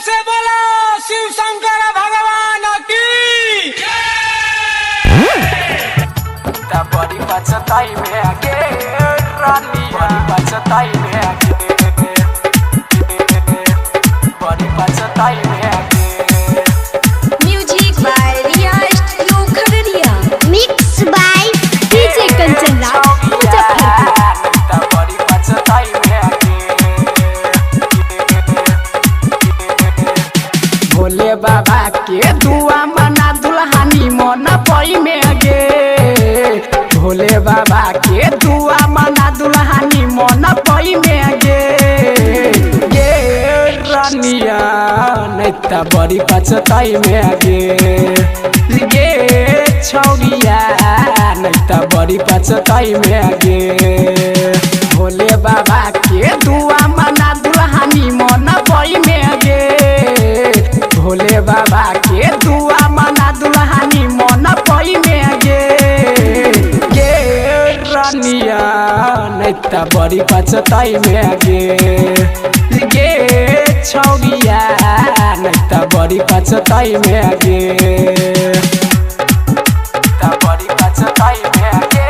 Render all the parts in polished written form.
से बोलो शिव शंकर भगवान की बड़ी बचताई में आगे रानी बड़ी बचताई में आगे बड़ी बचताई में आगे म्यूजिक बाय रियाज लोखरिया mix by DJ Kanchan Raj Muzaffarpur बड़ी बचताई में आगे भोले बाबा के दुआ मना दुल्हनी मन पई में आगे भोले बाबा के दुआ मना दुल्हनी मन पई में आगे गे रानिया नैता बड़ी पछताई में आगे गे छौरिया नैता बड़ी पछताई में आगे भोले बाबा के दुआ मना दुल्हनी मन पई में आगे भोले बाबा के दुआ मना दुल्हनी मन पई में आगे गे रानिया नैता बड़ी पछताई में आगे गे छौरिया नैता बड़ी पछताई में आगे बड़ी पछताई में आगे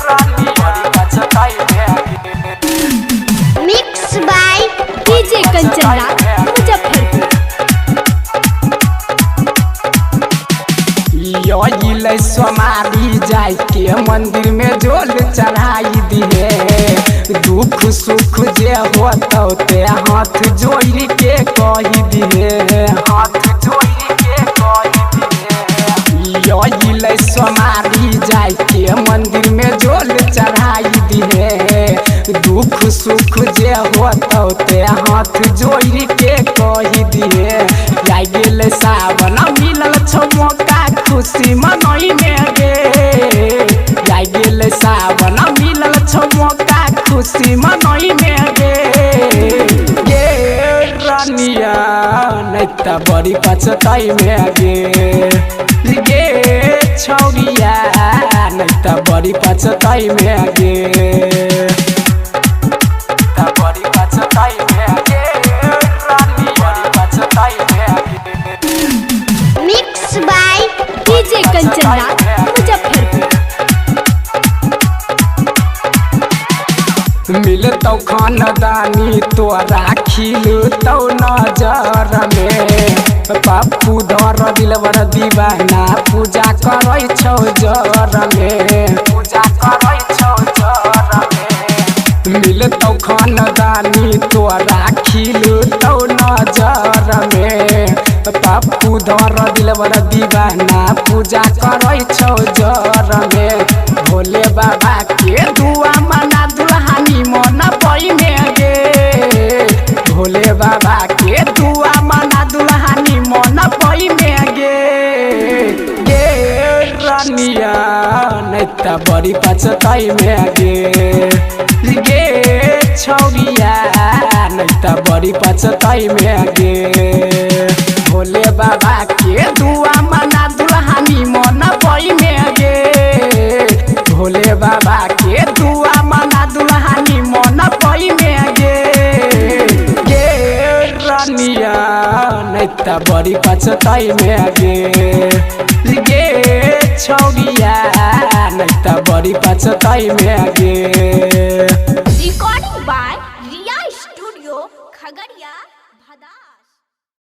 रानी बड़ी पछताई में आगे mix by DJ Kanchan Raj Muzaffarpur योइले समारी जाय के मंदिर में जोल चढ़ाई दिए दुख सुख जे होतौ ते हाथ जोड़ के कही दिए हाथ जोड़ के कही दिए योइले समारी जाय के मंदिर में जोल चढ़ाई दिए दुख सुख जे होतौ ते हाथ जोड़ के कही दिए जाय गेल सावन मिलल छौ मौका खुशी मनई में गे जाय गेल सावन मिलल छौ मौका खुशी मनई में गे गे रानिया नैता बड़ी पछताई में गे गे छौरिया नैता बड़ी पछताई में गे बड़ी पछताई में गे रानी बड़ी पछताई में गे mix by DJ Kanchan Raj Muzaffarpur मिलतौ खानदानी तोरा खिलतौ नजर में बापू धर दिलवर दीवाना पूजा करै छौ जर में पूजा करै छौ जर में मिलतौ खानदानी तोरा खिलतौ नजर में बापू धर दिलवर दीवाना पूजा करै छौ जर में भोले बाबा के दुआ मना दुल्हनी मन पई में गे भोले बाबा के दुआ मना दुल्हनी मन पई में गे गे रानिया नैता बड़ी पछताई में गे गे छौरिया नैता बड़ी पछताई में गे भोले बाबा के दुआ मना दुल्हनी मन पई में गे भोले बाबा के दुआ मना दुल्हनी मन पई में गे गे रानिया नैता बड़ी पछताई में गे गे छौरिया नैता बड़ी पछताई में गे recording by Riya studio Khagaria भदार।